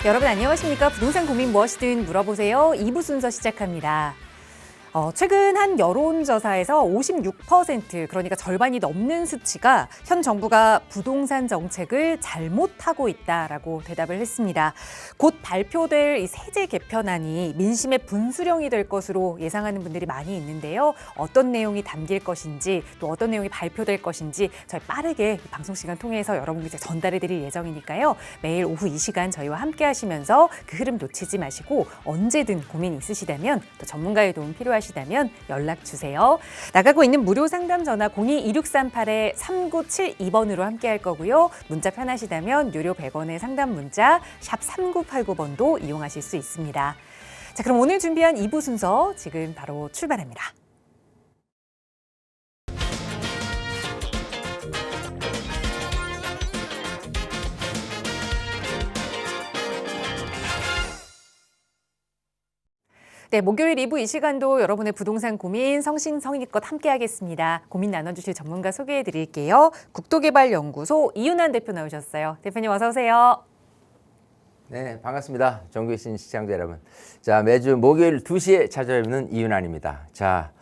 여러분 안녕하십니까? 부동산 고민 무엇이든 물어보세요. 2부 순서 시작합니다. 최근 한 여론조사에서 56%, 그러니까 절반이 넘는 수치가 현 정부가 부동산 정책을 잘못하고 있다라고 대답을 했습니다. 곧 발표될 이 세제 개편안이 민심의 분수령이 될 것으로 예상하는 분들이 많이 있는데요. 어떤 내용이 담길 것인지 또 어떤 내용이 발표될 것인지 저희 빠르게 방송 시간 통해서 여러분께 전달해 드릴 예정이니까요. 매일 오후 이 시간 저희와 함께 하시면서 그 흐름 놓치지 마시고 언제든 고민 있으시다면 또 전문가의 도움 필요하시다면 연락 주세요. 나가고 있는 무료 상담 전화 02-2638-3972번으로 함께 할 거고요. 문자 편하시다면 유료 100원의 상담 문자 샵 3989번도 이용하실 수 있습니다. 자, 그럼 오늘 준비한 2부 순서 지금 바로 출발합니다. 네, 목요일 2부 이 시간도 여러분의 부동산 고민 성심성의껏 함께 하겠습니다. 고민 나눠주실 전문가 소개해 드릴게요. 국토개발연구소 이윤환 대표 나오셨어요. 대표님 어서 오세요. 네, 반갑습니다. 전국에 계신 시청자 여러분. 자, 매주 목요일 2시에 찾아뵙는 이윤환입니다. 자,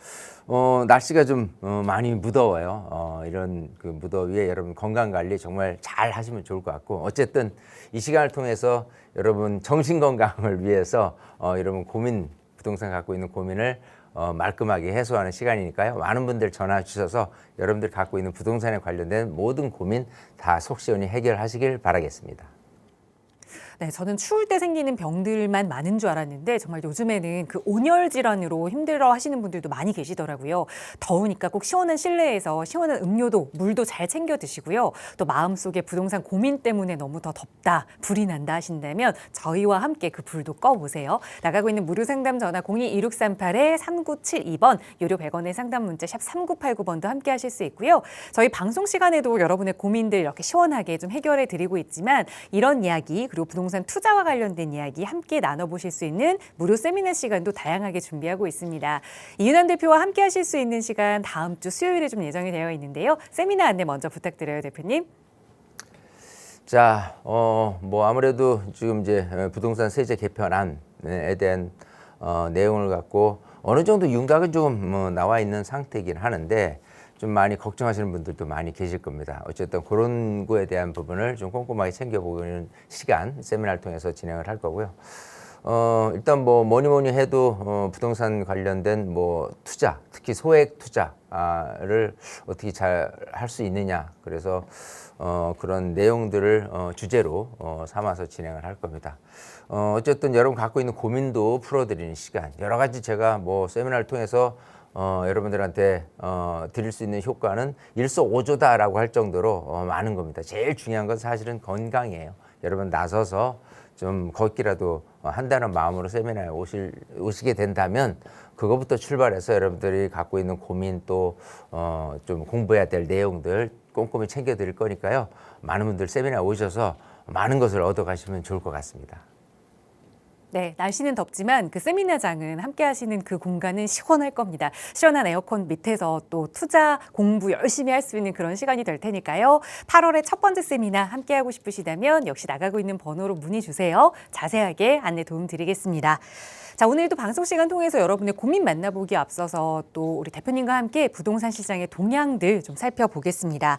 날씨가 좀 많이 무더워요. 이런 그 무더위에 여러분 건강 관리 정말 잘 하시면 좋을 것 같고, 어쨌든 이 시간을 통해서 여러분 정신 건강을 위해서 여러분 부동산 갖고 있는 고민을 말끔하게 해소하는 시간이니까요. 많은 분들 전화 주셔서 여러분들 갖고 있는 부동산에 관련된 모든 고민 다 속 시원히 해결하시길 바라겠습니다. 네, 저는 추울 때 생기는 병들만 많은 줄 알았는데 정말 요즘에는 그 온열 질환으로 힘들어 하시는 분들도 많이 계시더라고요. 더우니까 꼭 시원한 실내에서 시원한 음료도 물도 잘 챙겨 드시고요. 또 마음속에 부동산 고민 때문에 너무 더 덥다, 불이 난다 하신다면 저희와 함께 그 불도 꺼보세요. 나가고 있는 무료 상담 전화 02-2638-3972번, 유료 100원의 상담 문자 샵 3989번도 함께 하실 수 있고요. 저희 방송 시간에도 여러분의 고민들 이렇게 시원하게 좀 해결해 드리고 있지만 이런 이야기 그리고 부동산 투자와 관련된 이야기 함께 나눠보실 수 있는 무료 세미나 시간도 다양하게 준비하고 있습니다. 이윤환 대표와 함께 하실 수 있는 시간 다음 주 수요일에 좀 예정이 되어 있는데요. 세미나 안내 먼저 부탁드려요, 대표님. 자, 뭐 아무래도 지금 이제 부동산 세제 개편안에 대한 내용을 갖고 어느 정도 윤곽은 좀 나와 있는 상태이긴 하는데 좀 많이 걱정하시는 분들도 많이 계실 겁니다. 어쨌든 그런 거에 대한 부분을 좀 꼼꼼하게 챙겨보는 시간 세미나를 통해서 진행을 할 거고요. 일단 뭐 뭐니 해도 부동산 관련된 뭐 투자, 특히 소액 투자를 어떻게 잘 할 수 있느냐. 그래서 그런 내용들을 주제로 삼아서 진행을 할 겁니다. 어쨌든 여러분 갖고 있는 고민도 풀어드리는 시간. 여러 가지 제가 뭐 세미나를 통해서 여러분들한테 드릴 수 있는 효과는 일석오조다라고 할 정도로 많은 겁니다. 제일 중요한 건 사실은 건강이에요. 여러분 나서서 좀 걷기라도 한다는 마음으로 세미나에 오시게 된다면 그거부터 출발해서 여러분들이 갖고 있는 고민 또 좀 공부해야 될 내용들 꼼꼼히 챙겨 드릴 거니까요. 많은 분들 세미나에 오셔서 많은 것을 얻어 가시면 좋을 것 같습니다. 네, 날씨는 덥지만 그 세미나장은 함께 하시는 그 공간은 시원할 겁니다. 시원한 에어컨 밑에서 또 투자 공부 열심히 할 수 있는 그런 시간이 될 테니까요. 8월의 첫 번째 세미나 함께 하고 싶으시다면 역시 나가고 있는 번호로 문의 주세요. 자세하게 안내 도움 드리겠습니다. 자, 오늘도 방송 시간 통해서 여러분의 고민 만나보기 앞서서 또 우리 대표님과 함께 부동산 시장의 동향들 좀 살펴보겠습니다.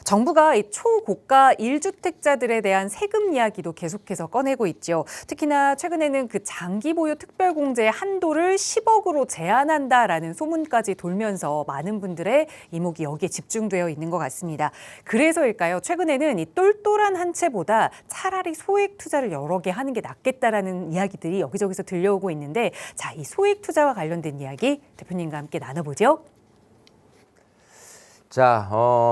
정부가 이 초고가 1주택자들에 대한 세금 이야기도 계속해서 꺼내고 있죠. 특히나 최근에는 그 장기 보유 특별공제의 한도를 10억으로 제한한다라는 소문까지 돌면서 많은 분들의 이목이 여기에 집중되어 있는 것 같습니다. 그래서일까요? 최근에는 이 똘똘한 한 채보다 차라리 소액 투자를 여러 개 하는 게 낫겠다라는 이야기들이 여기저기서 들려오고 있는데, 자, 이 소액 투자와 관련된 이야기 대표님과 함께 나눠보죠. 자,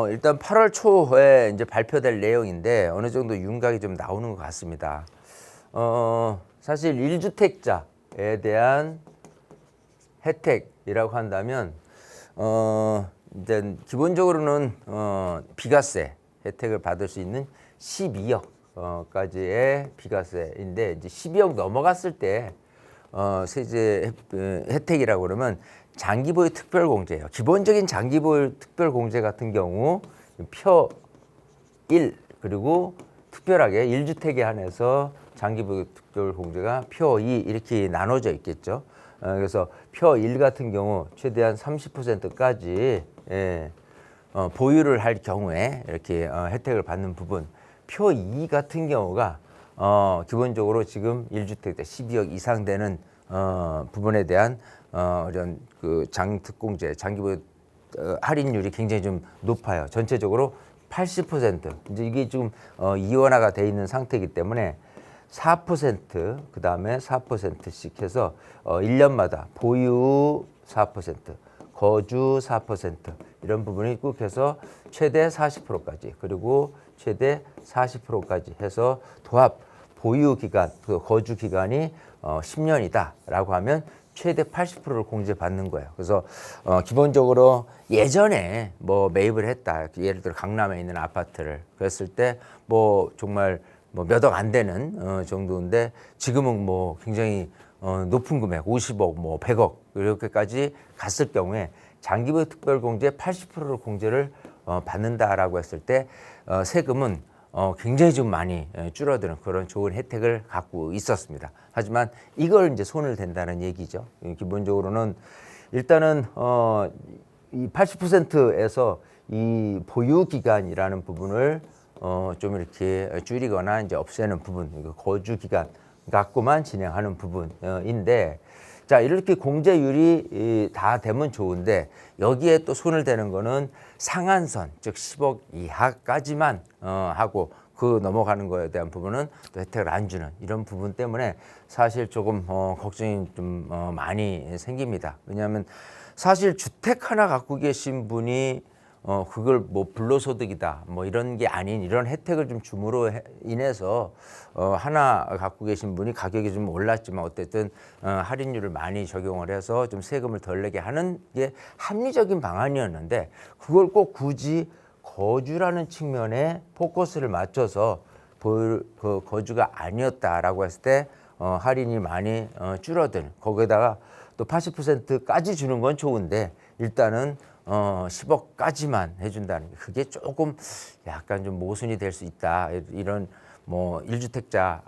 일단 8월 초에 이제 발표될 내용인데 어느 정도 윤곽이 좀 나오는 것 같습니다. 사실 1주택자에 대한 혜택이라고 한다면, 이제 기본적으로는 비과세 혜택을 받을 수 있는 12억까지의 비과세인데, 이제 12억 넘어갔을 때 세제 혜택이라고 그러면 장기보유 특별공제예요. 기본적인 장기보유 특별공제 같은 경우 표 1 그리고 특별하게 1주택에 한해서 장기보유 특별 공제가 표 2 이렇게 나눠져 있겠죠. 그래서 표 1 같은 경우 최대한 30%까지 보유를 할 경우에 이렇게 혜택을 받는 부분, 표 2 같은 경우가 기본적으로 지금 1주택자 12억 이상 되는 부분에 대한 이런 그 장특공제, 장기보유 할인율이 굉장히 좀 높아요. 전체적으로 80%. 이제 이게 지금 이원화가 돼 있는 상태이기 때문에 4% 그다음에 4%씩 해서 1년마다 보유 4%, 거주 4% 이런 부분이 꼭 해서 최대 40%까지 그리고 최대 40%까지 해서 도합 보유 기간, 그 거주 기간이 10년이다라고 하면 최대 80%를 공제받는 거예요. 그래서 기본적으로 예전에 뭐 매입을 했다. 예를 들어 강남에 있는 아파트를 그랬을 때 뭐 정말 뭐 몇 억 안 되는 정도인데 지금은 뭐 굉장히 높은 금액 50억 뭐 100억 이렇게까지 갔을 경우에 장기보유 특별공제 80%를 공제를 받는다라고 했을 때 세금은 굉장히 좀 많이 줄어드는 그런 좋은 혜택을 갖고 있었습니다. 하지만 이걸 이제 손을 댄다는 얘기죠. 기본적으로는 일단은 이 80%에서 이 보유 기간이라는 부분을 좀 이렇게 줄이거나 이제 없애는 부분, 거주 기간 갖고만 진행하는 부분인데, 자 이렇게 공제율이 다 되면 좋은데 여기에 또 손을 대는 거는 상한선, 즉 10억 이하까지만 하고 그 넘어가는 거에 대한 부분은 또 혜택을 안 주는 이런 부분 때문에 사실 조금 걱정이 좀 많이 생깁니다. 왜냐하면 사실 주택 하나 갖고 계신 분이 그걸 뭐 불로소득이다 뭐 이런 게 아닌 이런 혜택을 좀 줌으로 인해서 하나 갖고 계신 분이 가격이 좀 올랐지만 어쨌든 할인율을 많이 적용을 해서 좀 세금을 덜 내게 하는 게 합리적인 방안이었는데 그걸 꼭 굳이 거주라는 측면에 포커스를 맞춰서 그 거주가 아니었다라고 했을 때 할인이 많이 줄어든 거기에다가 또 80%까지 주는 건 좋은데 일단은 10억까지만 해준다는 게 그게 조금 약간 좀 모순이 될 수 있다. 이런 뭐 1주택자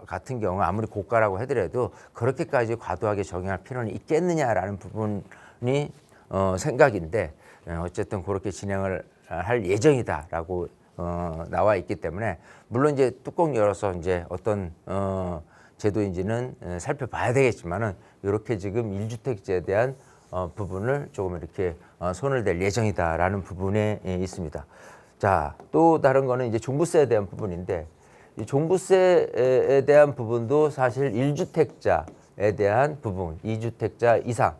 같은 경우 아무리 고가라고 하더라도 그렇게까지 과도하게 적용할 필요는 있겠느냐라는 부분이 생각인데 어쨌든 그렇게 진행을 할 예정이다라고 나와 있기 때문에 물론 이제 뚜껑 열어서 이제 어떤 제도인지는 살펴봐야 되겠지만은 이렇게 지금 1주택자에 대한 부분을 조금 이렇게 손을 댈 예정이다라는 부분에 있습니다. 자, 또 다른 거는 이제 종부세에 대한 부분인데 이 종부세에 대한 부분도 사실 1주택자에 대한 부분, 2주택자 이상,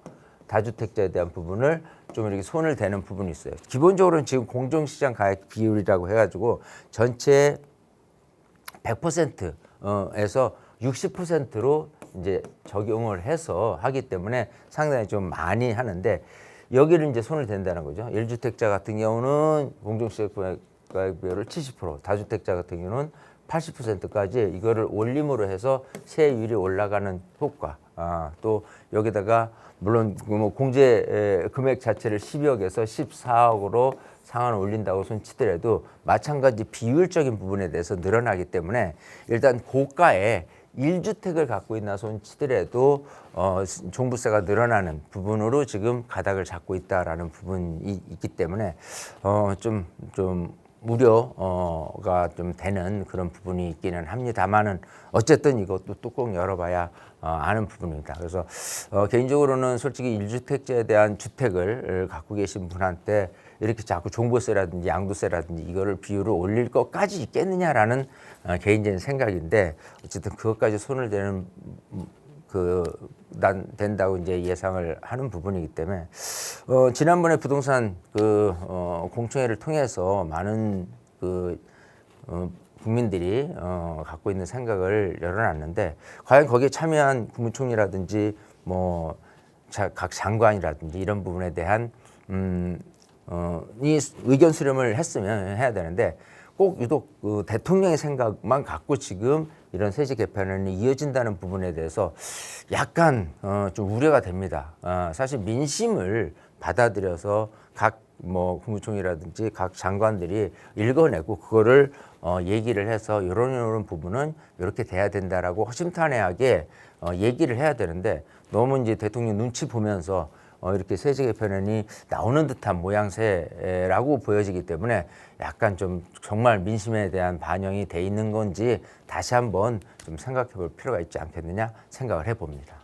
다주택자에 대한 부분을 좀 이렇게 손을 대는 부분이 있어요. 기본적으로는 지금 공정시장 가액 비율이라고 해가지고 전체 100%에서 60%로 이제 적용을 해서 하기 때문에 상당히 좀 많이 하는데 여기를 이제 손을 댄다는 거죠. 1주택자 같은 경우는 공정시장 가액 비율을 70%, 다주택자 같은 경우는 80%까지 이거를 올림으로 해서 세율이 올라가는 효과. 또 여기다가 물론 뭐 공제 금액 자체를 12억에서 14억으로 상한을 올린다고 손치더라도 마찬가지 비율적인 부분에 대해서 늘어나기 때문에 일단 고가에 1주택을 갖고 있나 손치더라도 종부세가 늘어나는 부분으로 지금 가닥을 잡고 있다라는 부분이 있기 때문에 좀 우려가 좀 되는 그런 부분이 있기는 합니다만은 어쨌든 이것도 뚜껑 열어봐야 아는 부분입니다. 그래서 개인적으로는 솔직히 1주택자에 대한 주택을 갖고 계신 분한테 이렇게 자꾸 종부세라든지 양도세라든지 이거를 비율을 올릴 것까지 있겠느냐라는 개인적인 생각인데 어쨌든 그것까지 손을 대는 난 된다고 이제 예상을 하는 부분이기 때문에 지난번에 부동산 공청회를 통해서 많은 국민들이 갖고 있는 생각을 열어놨는데 과연 거기에 참여한 국무총리라든지 뭐 각 장관이라든지 이런 부분에 대한 이 의견 수렴을 했으면 해야 되는데 꼭 유독 대통령의 생각만 갖고 지금 이런 세제 개편이 이어진다는 부분에 대해서 약간 좀 우려가 됩니다. 사실 민심을 받아들여서 각 뭐 국무총리라든지 각 장관들이 읽어내고 그거를 얘기를 해서 이런 부분은 이렇게 돼야 된다라고 허심탄회하게 얘기를 해야 되는데 너무 이제 대통령 눈치 보면서 이렇게 세제 개편안이 나오는 듯한 모양새라고 보여지기 때문에 약간 좀 정말 민심에 대한 반영이 돼 있는 건지 다시 한번 좀 생각해 볼 필요가 있지 않겠느냐 생각을 해봅니다.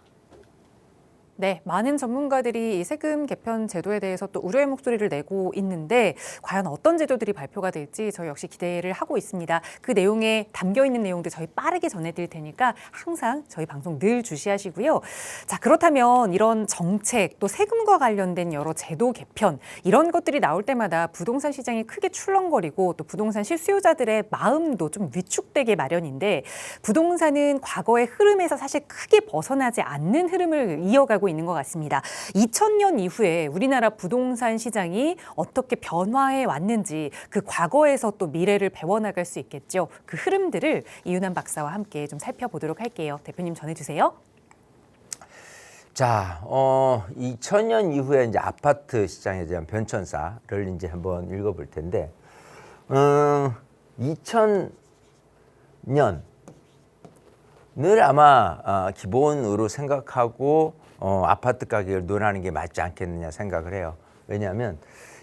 네, 많은 전문가들이 이 세금 개편 제도에 대해서 또 우려의 목소리를 내고 있는데 과연 어떤 제도들이 발표가 될지 저희 역시 기대를 하고 있습니다. 그 내용에 담겨 있는 내용들 저희 빠르게 전해드릴 테니까 항상 저희 방송 늘 주시하시고요. 자, 그렇다면 이런 정책 또 세금과 관련된 여러 제도 개편 이런 것들이 나올 때마다 부동산 시장이 크게 출렁거리고 또 부동산 실수요자들의 마음도 좀 위축되게 마련인데 부동산은 과거의 흐름에서 사실 크게 벗어나지 않는 흐름을 이어가고 있는 것 같습니다. 2000년 이후에 우리나라 부동산 시장이 어떻게 변화해 왔는지 그 과거에서 또 미래를 배워나갈 수 있겠죠. 그 흐름들을 이윤환 박사와 함께 좀 살펴보도록 할게요. 대표님 전해주세요. 자, 2000년 이후에 이제 아파트 시장에 대한 변천사를 이제 한번 읽어볼 텐데, 2000년 늘 아마 기본으로 생각하고 아파트 가격을 논하는 게 맞지 않겠느냐 생각을 해요. 왜냐하면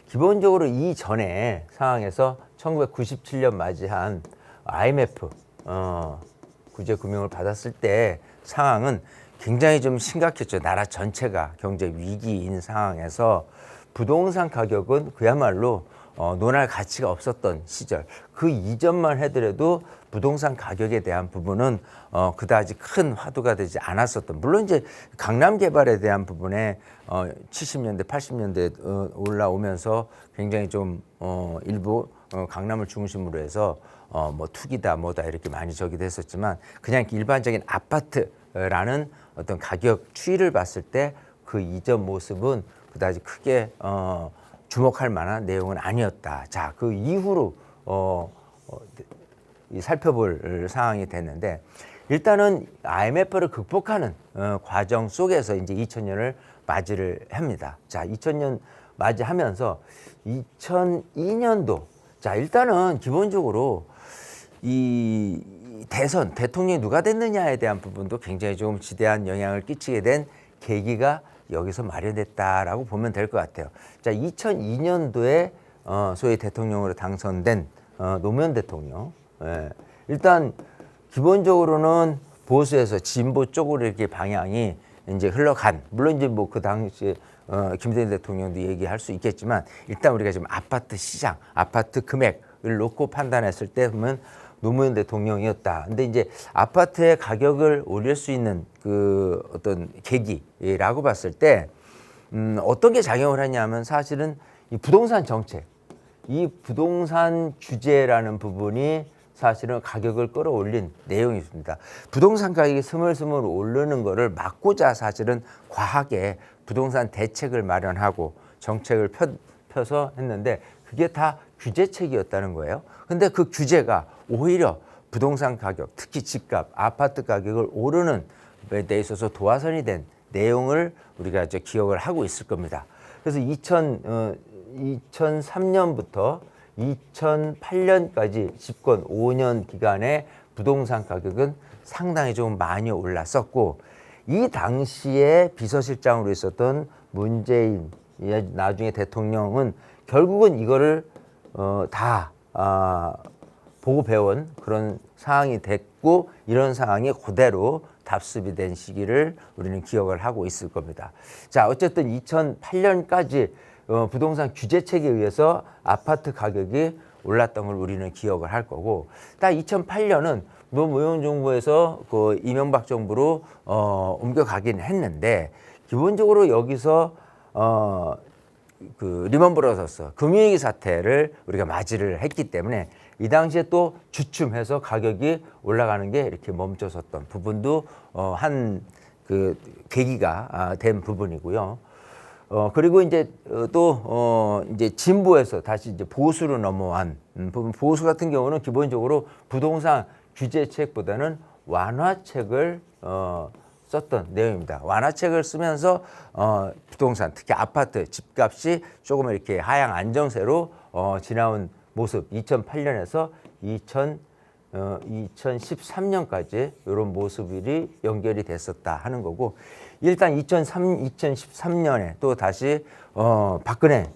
기본적으로 이전에 상황에서 1997년 맞이한 IMF 구제 금융을 받았을 때 상황은 굉장히 좀 심각했죠. 나라 전체가 경제 위기인 상황에서 부동산 가격은 그야말로 논할 가치가 없었던 시절. 그 이전만 하더라도 부동산 가격에 대한 부분은 그다지 큰 화두가 되지 않았었던. 물론 이제 강남 개발에 대한 부분에 70년대, 80년대 올라오면서 굉장히 좀 일부 강남을 중심으로 해서 뭐 투기다 뭐다 이렇게 많이 저기 됐었지만 그냥 일반적인 아파트라는 어떤 가격 추이를 봤을 때 그 이전 모습은 그다지 크게 주목할 만한 내용은 아니었다. 자, 그 이후로 살펴볼 상황이 됐는데 일단은 IMF를 극복하는 과정 속에서 이제 2000년을 맞이를 합니다. 자, 2000년 맞이하면서 2002년도 자, 일단은 기본적으로 이 대선 대통령이 누가 됐느냐에 대한 부분도 굉장히 좀 지대한 영향을 끼치게 된 계기가 여기서 마련됐다라고 보면 될 것 같아요. 자, 2002년도에 소위 대통령으로 당선된 노무현 대통령. 예. 일단 기본적으로는 보수에서 진보 쪽으로 이렇게 방향이 이제 흘러간. 물론 이제 뭐 그 당시에 김대중 대통령도 얘기할 수 있겠지만 일단 우리가 지금 아파트 시장, 아파트 금액을 놓고 판단했을 때 보면 노무현 대통령이었다. 근데 이제 아파트의 가격을 올릴 수 있는 그 어떤 계기라고 봤을 때 어떤 게 작용을 했냐면 사실은 이 부동산 정책, 이 부동산 규제라는 부분이 사실은 가격을 끌어올린 내용이 있습니다. 부동산 가격이 스물스물 오르는 거를 막고자 사실은 과하게 부동산 대책을 마련하고 정책을 펴서 했는데 그게 다 규제책이었다는 거예요. 근데 그 규제가 오히려 부동산 가격, 특히 집값, 아파트 가격을 오르는 데 있어서 도화선이 된 내용을 우리가 이제 기억을 하고 있을 겁니다. 그래서 2003년부터 2008년까지 집권 5년 기간에 부동산 가격은 상당히 좀 많이 올랐었고 이 당시에 비서실장으로 있었던 문재인 나중에 대통령은 결국은 이거를 다 보고 배운 그런 상황이 됐고 이런 상황이 그대로 답습이 된 시기를 우리는 기억을 하고 있을 겁니다. 자, 어쨌든 2008년까지 부동산 규제책에 의해서 아파트 가격이 올랐던 걸 우리는 기억을 할 거고 딱 2008년은 노무현 정부에서 그 이명박 정부로 옮겨가긴 했는데 기본적으로 여기서 그 리먼 브라더스 금융위기 사태를 우리가 맞이를 했기 때문에 이 당시에 또 주춤해서 가격이 올라가는 게 이렇게 멈춰섰던 부분도 한 그 계기가 된 부분이고요. 그리고 이제 또 이제 진보에서 다시 이제 보수로 넘어간 부분. 보수 같은 경우는 기본적으로 부동산 규제책보다는 완화책을 썼던 내용입니다. 완화책을 쓰면서 부동산, 특히 아파트 집값이 조금 이렇게 하향 안정세로 지나온 모습, 2008년에서 2013년까지 이런 모습이 연결이 됐었다 하는 거고, 일단 2013년에 또 다시 박근혜,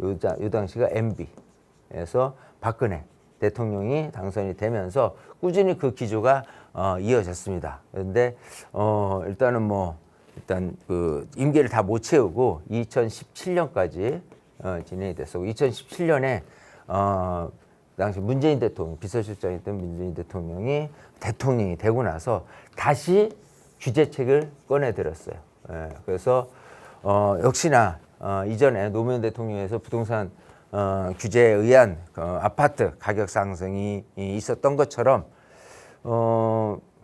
요 당시가 MB에서 박근혜 대통령이 당선이 되면서 꾸준히 그 기조가 이어졌습니다. 그런데 일단은 일단 그 임기를 다 못 채우고 2017년까지 진행이 됐었고, 2017년에 당시 문재인 대통령, 비서실장이었던 문재인 대통령이 대통령이 되고 나서 다시 규제책을 꺼내들었어요. 그래서 역시나 이전에 노무현 대통령에서 부동산 규제에 의한 아파트 가격 상승이 있었던 것처럼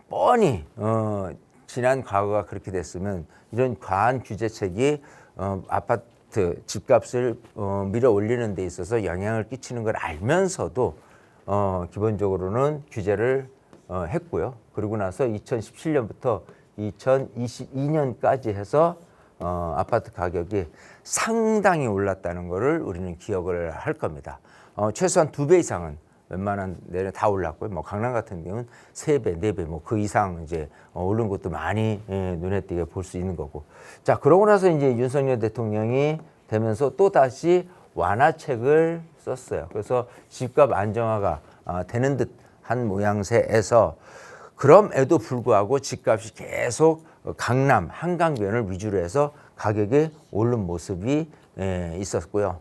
뻔히 지난 과거가 그렇게 됐으면 이런 과한 규제책이 아파트 집값을 밀어 올리는 데 있어서 영향을 끼치는 걸 알면서도 기본적으로는 규제를 했고요. 그리고 나서 2017년부터 2022년까지 해서 아파트 가격이 상당히 올랐다는 것을 우리는 기억을 할 겁니다. 최소한 2배 이상은 웬만한 데는 다 올랐고요. 강남 같은 경우는 3배, 4배, 그 이상 이제 오른 것도 많이 눈에 띄게 볼 수 있는 거고. 자, 그러고 나서 이제 윤석열 대통령이 되면서 또 다시 완화책을 썼어요. 그래서 집값 안정화가 되는 듯한 모양새에서, 그럼에도 불구하고 집값이 계속 강남, 한강변을 위주로 해서 가격이 오른 모습이 있었고요.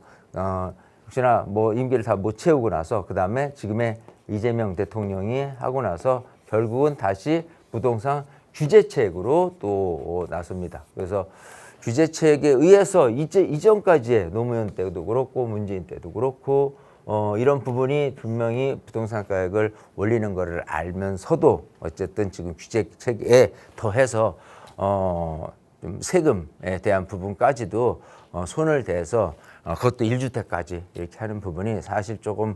혹시나 임기를 다 못 채우고 나서 그 다음에 지금의 이재명 대통령이 하고 나서 결국은 다시 부동산 규제책으로 또 나섭니다. 그래서 규제책에 의해서 이전까지의 노무현 때도 그렇고 문재인 때도 그렇고 이런 부분이 분명히 부동산 가격을 올리는 것을 알면서도 어쨌든 지금 규제책에 더해서 좀 세금에 대한 부분까지도 손을 대서 그것도 1주택까지 이렇게 하는 부분이 사실 조금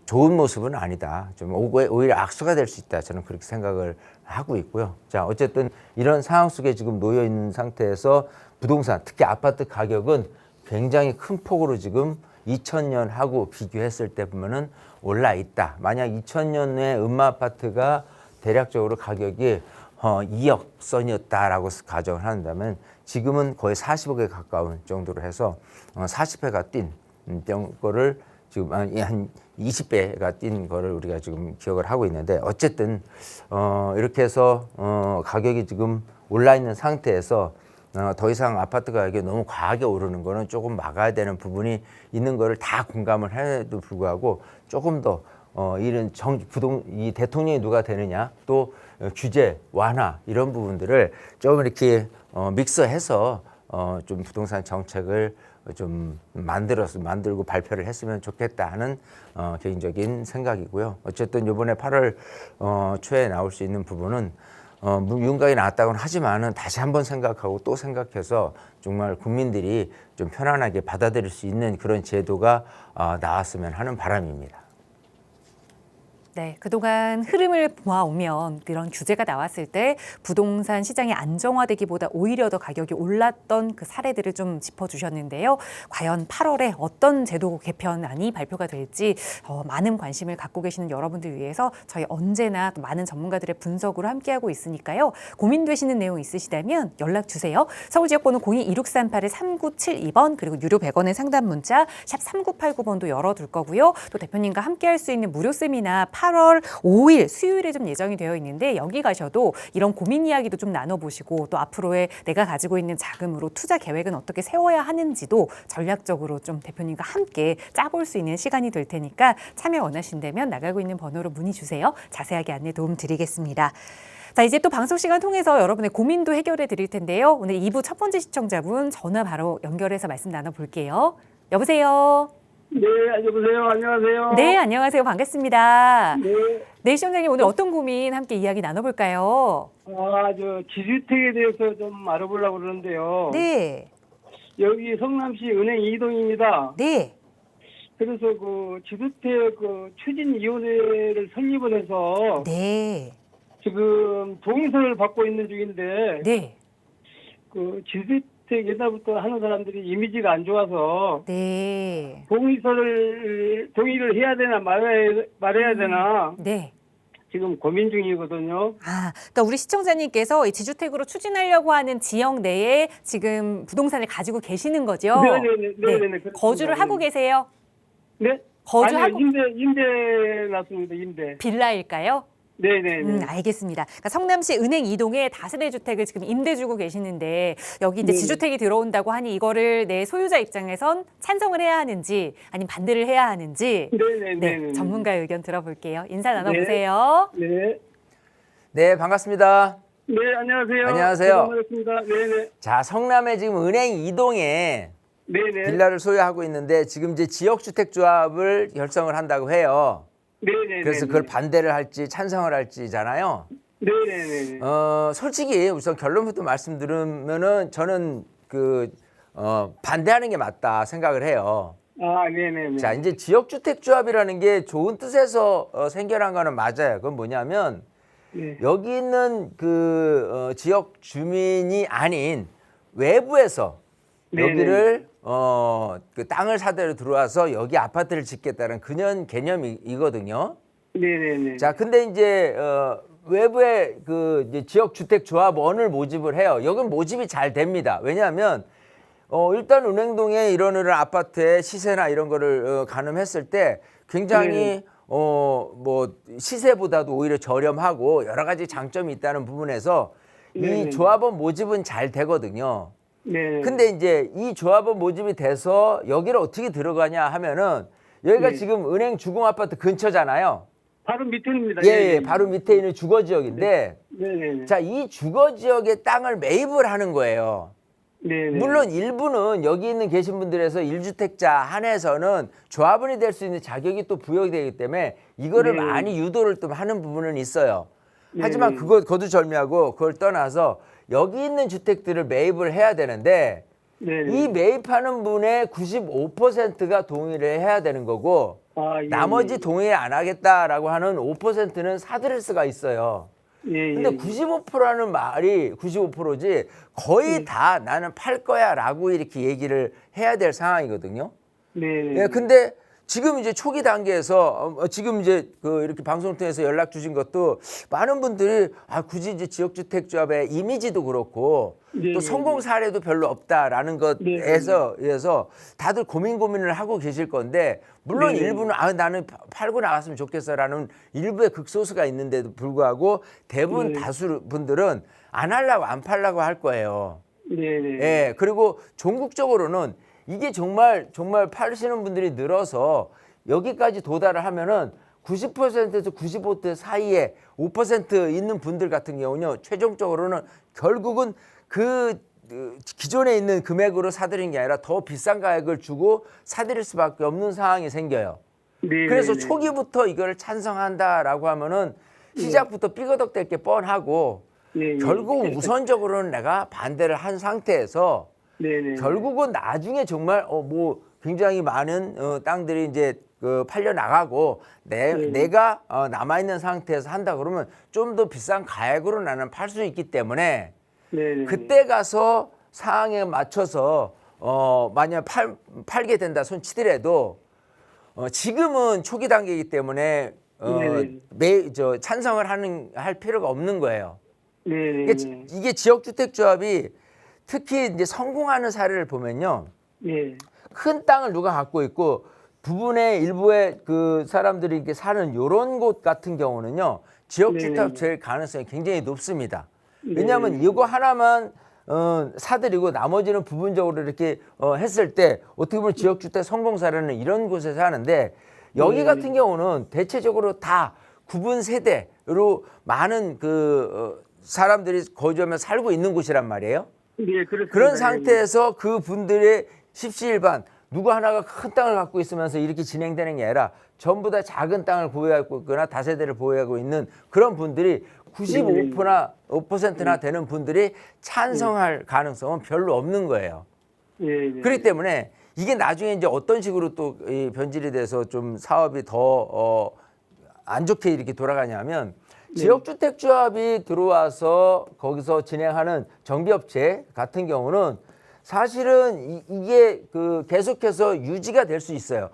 좋은 모습은 아니다. 좀 오히려 악수가 될 수 있다. 저는 그렇게 생각을 하고 있고요. 자, 어쨌든 이런 상황 속에 지금 놓여 있는 상태에서 부동산, 특히 아파트 가격은 굉장히 큰 폭으로 지금 2000년하고 비교했을 때 보면은 올라 있다. 만약 2000년에 음마 아파트가 대략적으로 가격이 2억 선이었다라고 가정을 한다면 지금은 거의 40억에 가까운 정도로 해서 40배가 뛴 거를 지금 한 20배가 뛴 거를 우리가 지금 기억을 하고 있는데, 어쨌든 이렇게 해서 가격이 지금 올라 있는 상태에서 더 이상 아파트 가격이 너무 과하게 오르는 거는 조금 막아야 되는 부분이 있는 거를 다 공감을 해도 불구하고 조금 더 이런 이 대통령이 누가 되느냐, 또 규제 완화 이런 부분들을 좀 이렇게 믹서해서 좀 부동산 정책을 좀 만들고 발표를 했으면 좋겠다 하는 개인적인 생각이고요. 어쨌든 이번에 8월 초에 나올 수 있는 부분은 윤곽이 나왔다고는 하지만은 다시 한번 생각하고 또 생각해서 정말 국민들이 좀 편안하게 받아들일 수 있는 그런 제도가 나왔으면 하는 바람입니다. 네, 그동안 흐름을 보아오면 이런 규제가 나왔을 때 부동산 시장이 안정화되기보다 오히려 더 가격이 올랐던 그 사례들을 좀 짚어주셨는데요. 과연 8월에 어떤 제도 개편안이 발표가 될지 많은 관심을 갖고 계시는 여러분들 위해서 저희 언제나 또 많은 전문가들의 분석으로 함께하고 있으니까요. 고민되시는 내용 있으시다면 연락 주세요. 서울지역번호 02-2638-3972번 그리고 유료 100원의 상담 문자 샵 3989번도 열어둘 거고요. 또 대표님과 함께할 수 있는 무료 세미나 8월 5일 수요일에 좀 예정이 되어 있는데, 여기 가셔도 이런 고민 이야기도 좀 나눠보시고 또 앞으로의 내가 가지고 있는 자금으로 투자 계획은 어떻게 세워야 하는지도 전략적으로 좀 대표님과 함께 짜볼 수 있는 시간이 될 테니까 참여 원하신다면 나가고 있는 번호로 문의 주세요. 자세하게 안내 도움 드리겠습니다. 자, 이제 또 방송 시간 통해서 여러분의 고민도 해결해 드릴 텐데요. 오늘 2부 첫 번째 시청자분 전화 바로 연결해서 말씀 나눠볼게요. 여보세요? 네, 여보세요. 안녕하세요. 네, 안녕하세요. 반갑습니다. 네. 네, 시청자님 오늘 어떤 고민 함께 이야기 나눠볼까요? 지주택에 대해서 좀 알아보려고 그러는데요. 네, 여기 성남시 은행 2동입니다. 네, 그래서 그 지주택 추진위원회를 설립을 해서 네, 지금 동의서를 받고 있는 중인데 네. 그 지주택 옛날부터 하는 사람들이 이미지가 안 좋아서 네. 동의를 해야 되나 말해야 되나 네. 지금 고민 중이거든요. 아, 그러니까 우리 시청자님께서 이 지주택으로 추진하려고 하는 지역 내에 지금 부동산을 가지고 계시는 거죠? 네네네. 그렇습니다. 거주를 하고 계세요? 네? 거주하고 아니요, 임대 났습니다. 임대. 빌라일까요? 네네네. 알겠습니다. 그러니까 성남시 은행 2동에 다세대 주택을 지금 임대 주고 계시는데 여기 이제 네. 지주택이 들어온다고 하니 이거를 내 소유자 입장에선 찬성을 해야 하는지 아니면 반대를 해야 하는지 네네네. 전문가의 의견 들어볼게요. 인사 나눠보세요. 네. 네, 반갑습니다. 네, 안녕하세요. 안녕하세요. 반갑습니다. 네네. 자, 성남에 지금 은행 2동에 네네. 빌라를 소유하고 있는데 지금 이제 지역주택조합을 결성을 한다고 해요. 네네. 그래서 그걸 반대를 할지 찬성을 할지잖아요. 네네네. 솔직히 우선 결론부터 말씀드리면은 저는 반대하는 게 맞다 생각을 해요. 아, 네네네. 자, 이제 지역주택조합이라는 게 좋은 뜻에서 생겨난 거는 맞아요. 그건 뭐냐면 네. 여기 있는 지역 주민이 아닌 외부에서 네네. 여기를 그 땅을 사들여 들어와서 여기 아파트를 짓겠다는 그냥 개념이거든요. 네네네. 자, 근데 이제 외부의 이제 지역주택조합원을 모집을 해요. 여긴 모집이 잘 됩니다. 왜냐하면 일단 은행동에 이런 아파트의 시세나 이런 거를 가늠했을 때 굉장히 뭐 시세보다도 오히려 저렴하고 여러 가지 장점이 있다는 부분에서 네네. 이 조합원 모집은 잘 되거든요. 네. 근데 이제 이 조합원 모집이 돼서 여기를 어떻게 들어가냐 하면은 여기가 네. 지금 은행 주공 아파트 근처잖아요. 바로 밑에입니다. 예, 바로 밑에 있는 주거 지역인데 네네. 자, 이 주거 지역의 땅을 매입을 하는 거예요. 네네. 물론 일부는 여기 있는 계신 분들에서 1주택자 한해서는 조합원이 될 수 있는 자격이 또 부여가 되기 때문에 이거를 네. 많이 유도를 또 하는 부분은 있어요. 네. 하지만 그거 거두절미하고 그걸 떠나서 여기 있는 주택들을 매입을 해야 되는데 네네. 이 매입하는 분의 95%가 동의를 해야 되는 거고 아, 예, 나머지 동의 안 하겠다라고 하는 5%는 사들일 수가 있어요. 예, 근데 95%라는 말이 95%지 거의 다 나는 팔 거야라고 이렇게 얘기를 해야 될 상황이거든요. 네네. 예, 근데 지금 이제 초기 단계에서 지금 이제 이렇게 방송을 통해서 연락 주신 것도 많은 분들이 굳이 이제 지역주택조합의 이미지도 그렇고 네, 또 네, 성공 사례도 별로 없다라는 것에서 다들 고민을 하고 계실 건데 물론 네. 일부는 나는 팔고 나갔으면 좋겠어라는 일부의 극소수가 있는데도 불구하고 대부분 네. 다수 분들은 안 하려고 안 팔려고 할 거예요. 네네. 예, 그리고 전국적으로는 이게 정말 파시는 분들이 늘어서 여기까지 도달을 하면은 90%에서 95% 사이에 5% 있는 분들 같은 경우는요, 최종적으로는 결국은 기존에 있는 금액으로 사들인 게 아니라 더 비싼 가격을 주고 사들일 수밖에 없는 상황이 생겨요. 네네. 그래서 초기부터 이걸 찬성한다라고 하면은 시작부터 삐거덕될 게 뻔하고 네, 결국 우선적으로는 내가 반대를 한 상태에서 네네. 결국은 나중에 정말 뭐 굉장히 많은 땅들이 이제 팔려 나가고 내가 남아 있는 상태에서 한다 그러면 좀 더 비싼 가액으로 나는 팔 수 있기 때문에 네네. 그때 가서 상황에 맞춰서 만약 팔게 된다 손치더라도 지금은 초기 단계이기 때문에 찬성을 할 필요가 없는 거예요. 네네. 이게 지역주택조합이 특히 이제 성공하는 사례를 보면요, 예. 큰 땅을 누가 갖고 있고 부분의 일부의 사람들이 이렇게 사는 이런 곳 같은 경우는요, 지역주택 될 가능성이 굉장히 높습니다. 왜냐하면 이거 하나만 사들이고 나머지는 부분적으로 이렇게 했을 때 어떻게 보면 지역주택 성공 사례는 이런 곳에서 하는데 여기 같은 경우는 대체적으로 다 구분 세대로 많은 사람들이 거주하며 살고 있는 곳이란 말이에요. 예, 그렇습니다. 그런 상태에서 그 분들의 십시일반 누구 하나가 큰 땅을 갖고 있으면서 이렇게 진행되는 게 아니라 전부 다 작은 땅을 보유하고 있거나 다세대를 보유하고 있는 그런 분들이 95%나 5%나 되는 분들이 찬성할 가능성은 별로 없는 거예요. 예. 그렇기 때문에 이게 나중에 이제 어떤 식으로 또 변질이 돼서 좀 사업이 더 안 좋게 이렇게 돌아가냐면 지역주택조합이 들어와서 거기서 진행하는 정비업체 같은 경우는 사실은 이게 그 계속해서 유지가 될 수 있어요.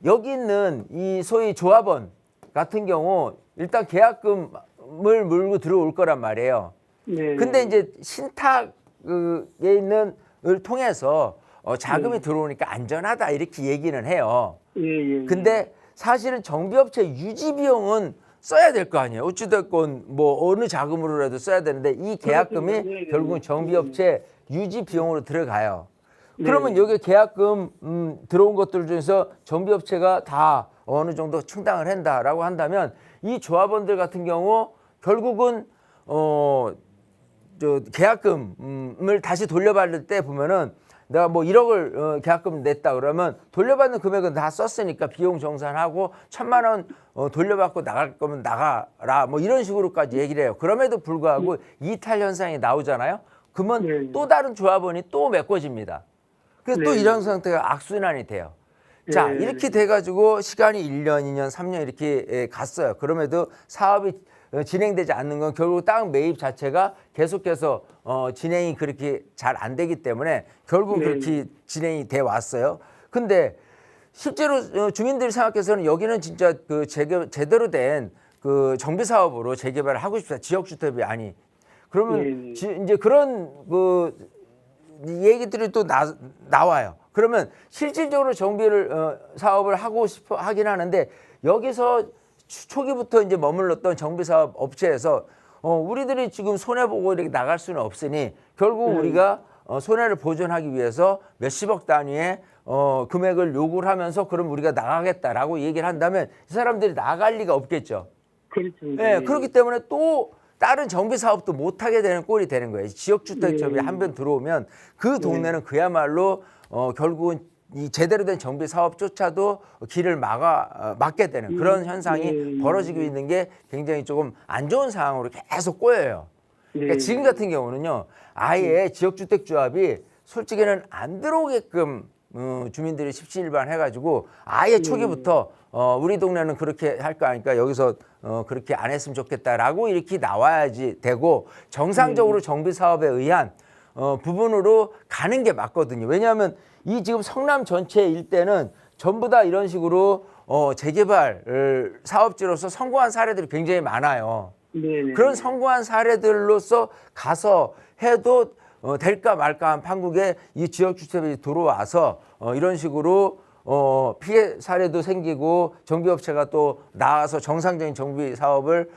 여기 있는 이 소위 조합원 같은 경우 일단 계약금을 물고 들어올 거란 말이에요. 네. 근데 이제 신탁에 있는 을 통해서 자금이 들어오니까 안전하다 이렇게 얘기는 해요. 예. 근데 사실은 정비업체 유지 비용은 써야 될 거 아니에요. 어찌됐건 뭐 어느 자금으로라도 써야 되는데 이 계약금이 그렇습니다. 네, 결국은 정비업체 유지 비용으로 들어가요. 네. 그러면 여기 계약금 들어온 것들 중에서 정비업체가 다 어느 정도 충당을 한다라고 한다면 이 조합원들 같은 경우 결국은 저 계약금을 다시 돌려받을 때 보면은 내가 뭐 1억을 계약금 냈다 그러면 돌려받는 금액은 다 썼으니까 비용 정산하고 1,000만 원 돌려받고 나갈 거면 나가라 뭐 이런 식으로까지 얘기를 해요. 그럼에도 불구하고 이탈 현상이 나오잖아요. 그러면 네. 또 다른 조합원이 또 메꿔집니다. 그래서 또 네. 이런 상태가 악순환이 돼요. 자, 네. 이렇게 돼가지고 시간이 1년, 2년, 3년 이렇게 갔어요. 그럼에도 사업이 진행되지 않는 건 결국 땅 매입 자체가 계속해서 진행이 그렇게 잘 안 되기 때문에 결국 네. 그렇게 진행이 돼 왔어요. 근데 실제로 주민들이 생각해서는 여기는 진짜 그 제대로 된 그 정비 사업으로 재개발을 하고 싶다. 지역 주택이 아니. 그러면 네. 이제 그런 그 얘기들이 또 나와요. 그러면 실질적으로 정비를 사업을 하고 싶어 하긴 하는데 여기서 초기부터 이제 머물렀던 정비 사업 업체에서 우리들이 지금 손해 보고 이렇게 나갈 수는 없으니 결국 우리가 손해를 보존하기 위해서 몇십억 단위의 금액을 요구를 하면서 그럼 우리가 나가겠다라고 얘기를 한다면 이 사람들이 나갈 리가 없겠죠. 그렇죠. 예, 그렇기 때문에 또 다른 정비 사업도 못 하게 되는 꼴이 되는 거예요. 지역주택조합이 한 번 들어오면 그 동네는 그야말로 결국은 이 제대로 된 정비 사업조차도 길을 막게 되는 그런 현상이 벌어지고 있는 게 굉장히 조금 안 좋은 상황으로 계속 꼬여요. 그러니까 지금 같은 경우는요, 아예 지역주택조합이 솔직히는 안 들어오게끔 주민들이 십시일반 해가지고 아예 초기부터 우리 동네는 그렇게 할 거 아니까 여기서 그렇게 안 했으면 좋겠다라고 이렇게 나와야지 되고 정상적으로 정비 사업에 의한 부분으로 가는 게 맞거든요. 왜냐하면 이 지금 성남 전체 일대는 전부 다 이런 식으로 재개발 사업지로서 성공한 사례들이 굉장히 많아요. 네. 그런 성공한 사례들로서 가서 해도 될까 말까 한 판국에 이 지역주택이 들어와서 이런 식으로 피해 사례도 생기고 정비업체가 또 나와서 정상적인 정비 사업을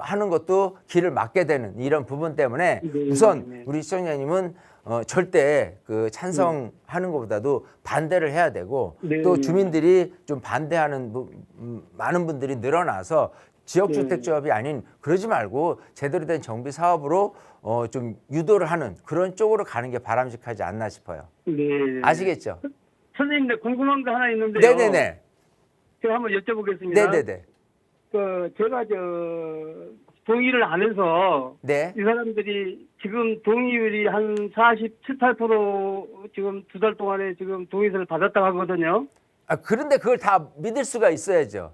하는 것도 길을 막게 되는 이런 부분 때문에 우선 우리 시청자님은 절대 그 찬성하는 것보다도 반대를 해야 되고 또 주민들이 좀 반대하는 많은 분들이 늘어나서 지역주택조합이 아닌 그러지 말고 제대로 된 정비 사업으로 좀 유도를 하는 그런 쪽으로 가는 게 바람직하지 않나 싶어요. 네. 아시겠죠? 선생님, 네, 궁금한 거 하나 있는데요. 네네네. 제가 한번 여쭤보겠습니다. 네네네. 제가 동의를 안 해서 네. 이 사람들이 지금 동의율이 한 47, 8% 지금 2달 동안에 지금 동의서를 받았다고 하거든요. 아, 그런데 그걸 다 믿을 수가 있어야죠.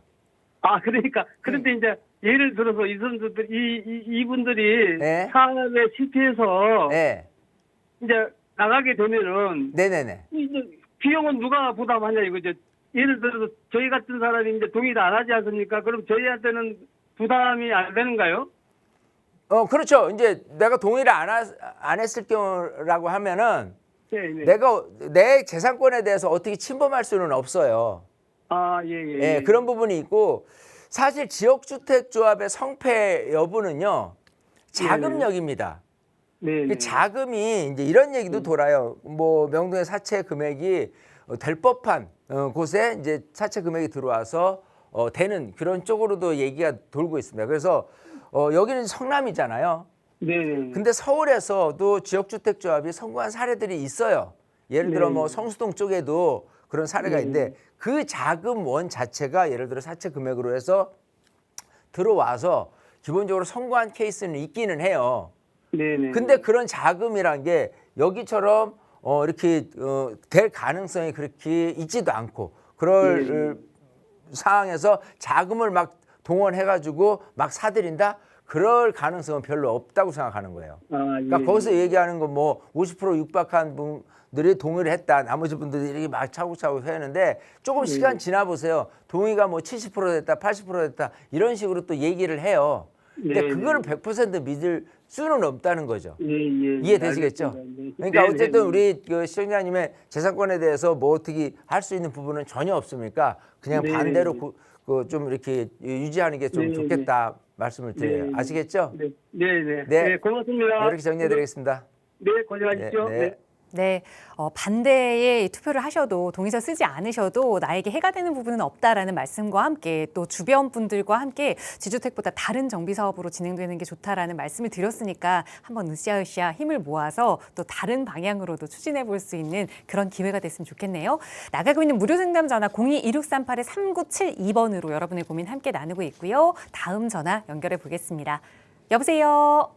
그러니까 그런데 이제 예를 들어서 이 선수들 이분들이 네. 사업에 실패해서 네. 이제 나가게 되면은 네네네. 이제 비용은 누가 부담하냐 이거죠. 예를 들어서 저희 같은 사람이 이제 동의를 안 하지 않습니까? 그럼 저희한테는 부담이 안 되는가요? 그렇죠. 이제 내가 동의를 안 했을 경우라고 하면은 네. 내가 내 재산권에 대해서 어떻게 침범할 수는 없어요. 예. 예, 그런 부분이 있고 사실 지역주택조합의 성패 여부는요 자금력입니다. 네. 그 자금이 이제 이런 얘기도 돌아요. 뭐 명동의 사채 금액이 될 법한 곳에 이제 사채 금액이 들어와서 되는 그런 쪽으로도 얘기가 돌고 있습니다. 그래서 여기는 성남이잖아요. 네. 근데 서울에서도 지역주택조합이 성공한 사례들이 있어요. 예를 들어 뭐 성수동 쪽에도 그런 사례가 있는데 그 자금원 자체가 예를 들어 사채 금액으로 해서 들어와서 기본적으로 성공한 케이스는 있기는 해요. 네. 근데 그런 자금이란 게 여기처럼 이렇게 될 가능성이 그렇게 있지도 않고 그럴 상황에서 자금을 막 동원해가지고 막 사들인다? 그럴 가능성은 별로 없다고 생각하는 거예요. 그러니까 예. 거기서 얘기하는 건 뭐 50% 육박한 분들이 동의를 했다. 나머지 분들이 이렇게 막 차곡차곡 했는데 조금 시간 지나 보세요. 동의가 뭐 70% 됐다, 80% 됐다 이런 식으로 또 얘기를 해요. 근데 네, 그거를 네. 100% 믿을 수는 없다는 거죠. 예, 예. 이해되시겠죠? 알겠습니다. 네. 그러니까 네, 어쨌든 네, 우리 그 시청자님의 재산권에 대해서 뭐 어떻게 할 수 있는 부분은 전혀 없으니까 그냥 네, 반대로 네. 좀 이렇게 유지하는 게 좀 네, 좋겠다 말씀을 드려요. 네. 아시겠죠? 네, 네, 네. 네. 네, 고맙습니다. 이렇게 정리해드리겠습니다. 네, 고생하십시오. 네, 네. 네, 반대의 투표를 하셔도 동의서 쓰지 않으셔도 나에게 해가 되는 부분은 없다라는 말씀과 함께 또 주변 분들과 함께 지주택보다 다른 정비 사업으로 진행되는 게 좋다라는 말씀을 드렸으니까 한번 으쌰으쌰 힘을 모아서 또 다른 방향으로도 추진해 볼 수 있는 그런 기회가 됐으면 좋겠네요. 나가고 있는 무료 상담 전화 02-2638-3972번으로 여러분의 고민 함께 나누고 있고요. 다음 전화 연결해 보겠습니다. 여보세요.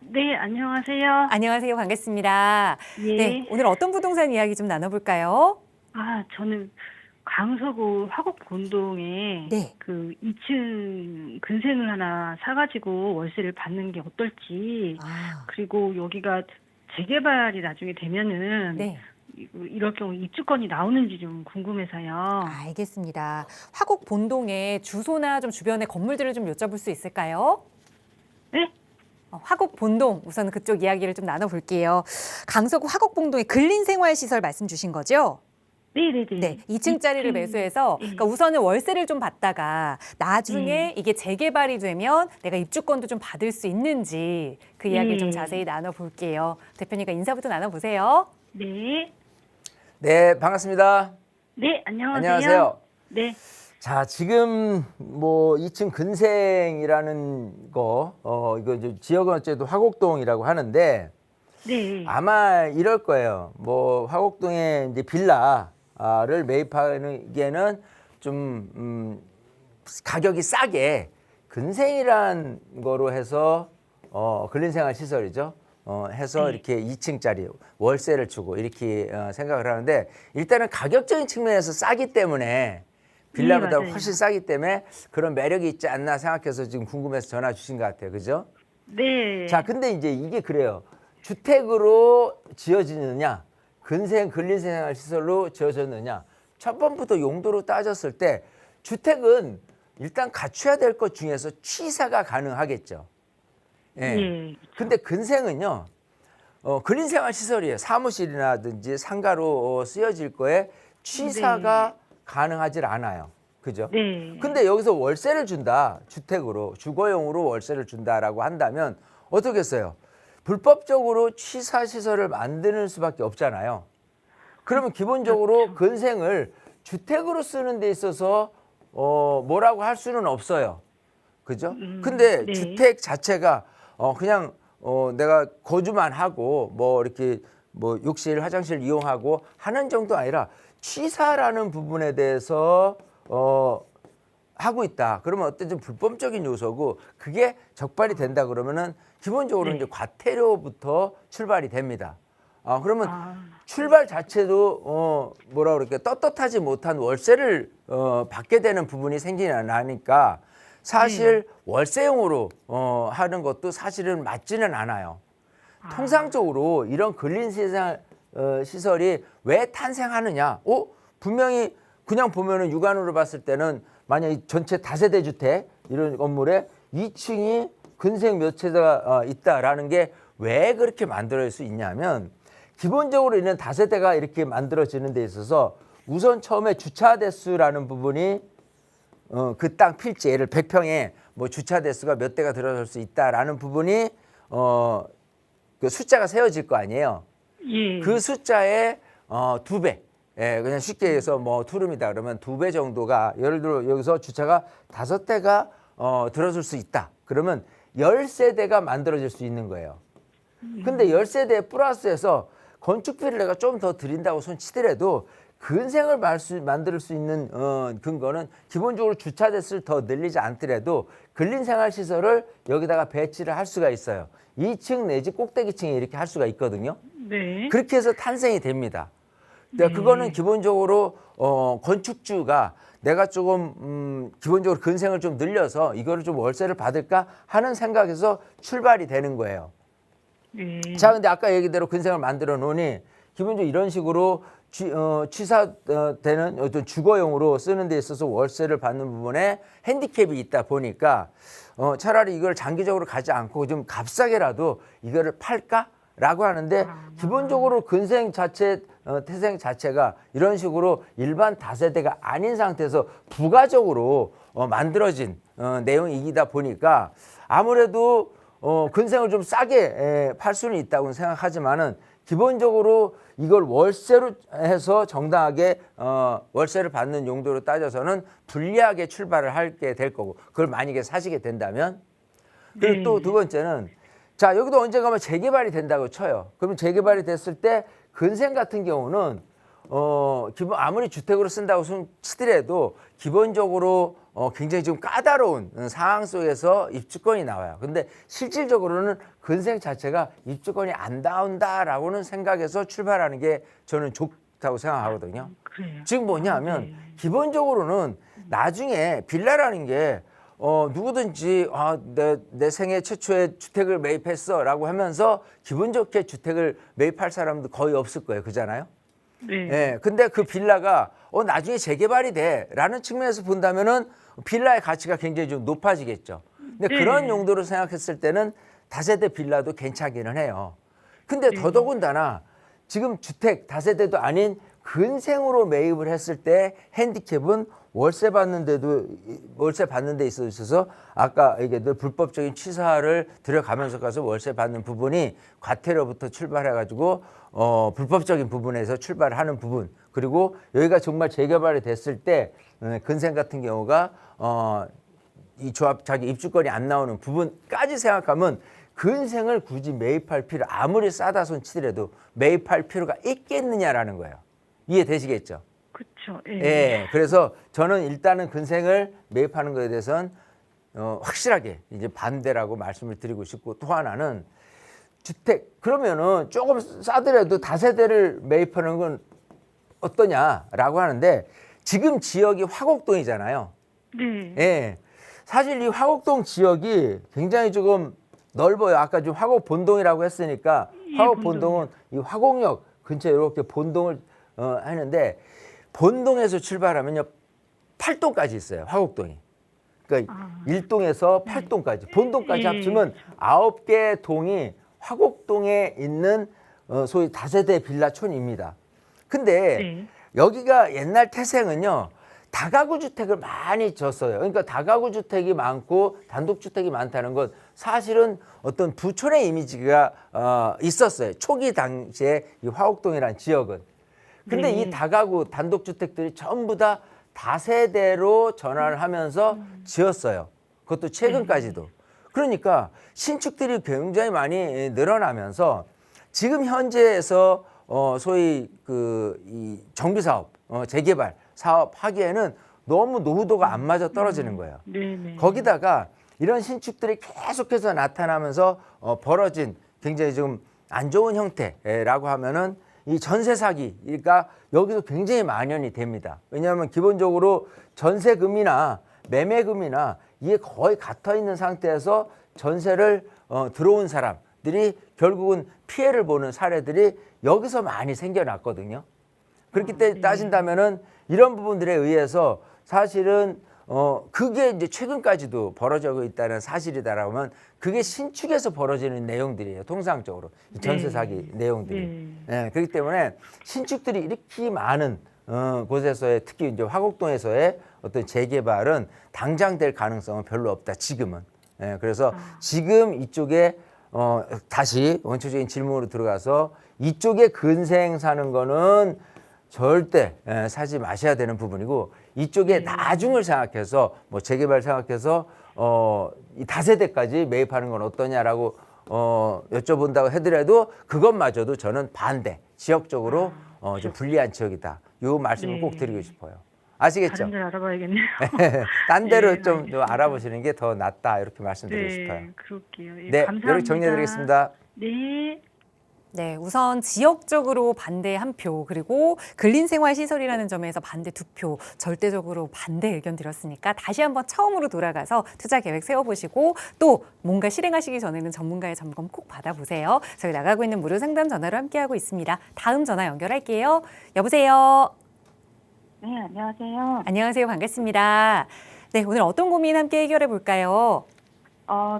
네, 안녕하세요. 안녕하세요. 반갑습니다. 예. 네, 오늘 어떤 부동산 이야기 좀 나눠볼까요? 저는 강서구 화곡본동에 네. 그 2층 근생을 하나 사가지고 월세를 받는 게 어떨지, 그리고 여기가 재개발이 나중에 되면은 네. 이럴 경우 입주권이 나오는지 좀 궁금해서요. 알겠습니다. 화곡 본동의 주소나 좀 주변의 건물들을 좀 여쭤볼 수 있을까요? 네? 화곡 본동 우선 그쪽 이야기를 좀 나눠볼게요. 강서구 화곡 본동의 근린생활시설 말씀 주신 거죠? 네네네. 네, 2층짜리를 매수해서 그러니까 우선은 월세를 좀 받다가 나중에 이게 재개발이 되면 내가 입주권도 좀 받을 수 있는지 그 이야기를 좀 자세히 나눠볼게요. 대표님과 인사부터 나눠보세요. 네. 네, 반갑습니다. 네, 안녕하세요. 안녕하세요. 네. 자, 지금 뭐 2층 근생이라는 이거 이제 지역은 어쨌든 화곡동이라고 하는데 네. 아마 이럴 거예요. 뭐 화곡동에 이제 빌라를 매입하기에는 좀 가격이 싸게 근생이란 거로 해서 근린생활 시설이죠. 해서 이렇게 2층짜리 월세를 주고 이렇게 생각을 하는데 일단은 가격적인 측면에서 싸기 때문에 빌라보다 맞아요. 훨씬 싸기 때문에 그런 매력이 있지 않나 생각해서 지금 궁금해서 전화 주신 것 같아요. 그죠? 네. 자, 근데 이제 이게 그래요. 주택으로 지어지느냐, 근린생활 시설로 지어졌느냐. 첫 번부터 용도로 따졌을 때 주택은 일단 갖춰야 될 것 중에서 취사가 가능하겠죠. 예. 예. 근데 근생은요, 근린생활 시설이에요. 사무실이라든지 상가로 쓰여질 거에 취사가 가능하질 않아요. 그죠? 네. 근데 여기서 월세를 준다. 주택으로, 주거용으로 월세를 준다라고 한다면 어떻겠어요? 불법적으로 취사시설을 만드는 수밖에 없잖아요. 그러면 기본적으로 근생을 주택으로 쓰는 데 있어서 뭐라고 할 수는 없어요. 그죠? 근데 네. 주택 자체가 그냥 내가 거주만 하고 뭐 이렇게 뭐 욕실, 화장실 이용하고 하는 정도 아니라 취사라는 부분에 대해서 하고 있다. 그러면 어쨌든 불법적인 요소고 그게 적발이 된다 그러면은 기본적으로 이제 과태료부터 출발이 됩니다. 그러면 출발 자체도 뭐라 그럴까 떳떳하지 못한 월세를 받게 되는 부분이 생기니까 사실 월세용으로 하는 것도 사실은 맞지는 않아요. 통상적으로 이런 근린생활 시설이 왜 탄생하느냐? 분명히 그냥 보면은 육안으로 봤을 때는 만약에 전체 다세대 주택 이런 건물에 2층이 근생 몇 채가 있다라는 게 왜 그렇게 만들어질 수 있냐면 기본적으로 있는 다세대가 이렇게 만들어지는 데 있어서 우선 처음에 주차 대수라는 부분이 그 땅 필지 예를 100평에 뭐 주차 대수가 몇 대가 들어설 수 있다라는 부분이 그 숫자가 세워질 거 아니에요. 예. 그 숫자의 2배. 예, 그냥 쉽게 해서 뭐 투룸이다 그러면 2배 정도가 예를 들어 여기서 주차가 5대가 들어설 수 있다. 그러면 10세대가 만들어질 수 있는 거예요. 근데 10세대 플러스해서 건축비를 내가 좀 더 드린다고 손치더라도 근생을 만들 수 있는 근거는 기본적으로 주차 대수를 더 늘리지 않더라도 근린생활 시설을 여기다가 배치를 할 수가 있어요. 2층 내지 꼭대기층에 이렇게 할 수가 있거든요. 네. 그렇게 해서 탄생이 됩니다. 그거는 기본적으로 건축주가 내가 조금 기본적으로 근생을 좀 늘려서 이거를 좀 월세를 받을까 하는 생각에서 출발이 되는 거예요. 네. 자, 근데 아까 얘기대로 근생을 만들어 놓으니 기본적으로 이런 식으로 취사되는 어떤 주거용으로 쓰는 데 있어서 월세를 받는 부분에 핸디캡이 있다 보니까 차라리 이걸 장기적으로 가지 않고 좀 값싸게라도 이거를 팔까라고 하는데 기본적으로 근생 자체 태생 자체가 이런 식으로 일반 다세대가 아닌 상태에서 부가적으로 만들어진 내용이다 보니까 아무래도 근생을 좀 싸게 팔 수는 있다고 생각하지만은 기본적으로 이걸 월세로 해서 정당하게 월세를 받는 용도로 따져서는 불리하게 출발을 하게 될 거고 그걸 만약에 사시게 된다면 그리고 또 두 번째는 자 여기도 언젠가면 재개발이 된다고 쳐요. 그러면 재개발이 됐을 때 근생 같은 경우는 기본 아무리 주택으로 쓴다고 치더라도 기본적으로 굉장히 좀 까다로운 상황 속에서 입주권이 나와요. 근데 실질적으로는 근생 자체가 입주권이 안 나온다라고는 생각해서 출발하는 게 저는 좋다고 생각하거든요. 그래요. 지금 뭐냐면 네. 기본적으로는 나중에 빌라라는 게 누구든지 내 생애 최초에 주택을 매입했어라고 하면서 기분 좋게 주택을 매입할 사람도 거의 없을 거예요. 그잖아요. 네. 예, 근데 그 빌라가 나중에 재개발이 돼라는 측면에서 본다면은 빌라의 가치가 굉장히 좀 높아지겠죠. 근데 네. 그런 용도로 생각했을 때는 다세대 빌라도 괜찮기는 해요. 근데 더더군다나 지금 주택 다세대도 아닌 근생으로 매입을 했을 때 핸디캡은 월세 받는 데 있어서 아까 얘기했던 불법적인 취사를 들여가면서 가서 월세 받는 부분이 과태료부터 출발해 가지고 불법적인 부분에서 출발하는 부분 그리고 여기가 정말 재개발이 됐을 때 근생 같은 경우가 이 조합 자기 입주권이 안 나오는 부분까지 생각하면 근생을 굳이 매입할 필요 아무리 싸다 손 치더라도 매입할 필요가 있겠느냐라는 거예요. 이해되시겠죠? 그렇죠. 예. 그래서 저는 일단은 근생을 매입하는 것에 대해서는 확실하게 이제 반대라고 말씀을 드리고 싶고 또 하나는 주택 그러면은 조금 싸더라도 다세대를 매입하는 건 어떠냐라고 하는데 지금 지역이 화곡동이잖아요. 네. 예. 사실 이 화곡동 지역이 굉장히 조금 넓어요. 아까 좀 화곡 본동이라고 했으니까 화곡 본동은 이 화곡역 근처에 이렇게 본동을 하는데 본동에서 출발하면요 8동까지 있어요. 화곡동이. 그러니까 1동에서 8동까지 본동까지 합치면 9개 동이 화곡동에 있는 소위 다세대 빌라촌입니다. 근데 여기가 옛날 태생은요. 다가구 주택을 많이 졌어요. 그러니까 다가구 주택이 많고 단독 주택이 많다는 건 사실은 어떤 부촌의 이미지가 있었어요. 초기 당시에 이 화곡동이라는 지역은. 근데 이 다가구 단독 주택들이 전부 다 다세대로 전환을 하면서 지었어요. 그것도 최근까지도. 그러니까 신축들이 굉장히 많이 늘어나면서 지금 현재에서 소위 이 정비 사업, 재개발 사업 하기에는 너무 노후도가 안 맞아 떨어지는 거예요. 거기다가 이런 신축들이 계속해서 나타나면서 벌어진 굉장히 좀 안 좋은 형태라고 하면은 이 전세 사기가 여기서 굉장히 만연이 됩니다. 왜냐하면 기본적으로 전세금이나 매매금이나 이게 거의 같아 있는 상태에서 전세를 들어온 사람들이 결국은 피해를 보는 사례들이 여기서 많이 생겨났거든요. 그렇기 때문에 따진다면은 이런 부분들에 의해서 사실은 그게 이제 최근까지도 벌어지고 있다는 사실이다라고 하면 그게 신축에서 벌어지는 내용들이에요. 통상적으로 이 전세 사기 내용들이. 네, 그렇기 때문에 신축들이 이렇게 많은 곳에서의 특히 이제 화곡동에서의 어떤 재개발은 당장 될 가능성은 별로 없다. 지금은. 네, 그래서 지금 이쪽에 다시 원초적인 질문으로 들어가서 이쪽에 근생 사는 거는 절대 사지 마셔야 되는 부분이고 이쪽에 나중을 생각해서 뭐 재개발 생각해서 이 다세대까지 매입하는 건 어떠냐라고 여쭤본다고 하더라도 그것마저도 저는 반대 지역적으로 좀 불리한 지역이다. 요 말씀을 꼭 드리고 싶어요. 아시겠죠? 다른 데 알아봐야겠네요. 딴 데로 네, 좀 알겠습니다. 알아보시는 게 더 낫다 이렇게 말씀드리고 싶어요. 그럴게요. 네, 감사합니다. 이렇게 정리해드리겠습니다. 네. 네, 우선 지역적으로 반대 한 표, 그리고 근린생활시설이라는 점에서 반대 2표, 절대적으로 반대 의견 드렸으니까 다시 한번 처음으로 돌아가서 투자 계획 세워보시고 또 뭔가 실행하시기 전에는 전문가의 점검 꼭 받아보세요. 저희 나가고 있는 무료 상담 전화로 함께하고 있습니다. 다음 전화 연결할게요. 여보세요. 네, 안녕하세요. 안녕하세요. 반갑습니다. 네, 오늘 어떤 고민 함께 해결해 볼까요?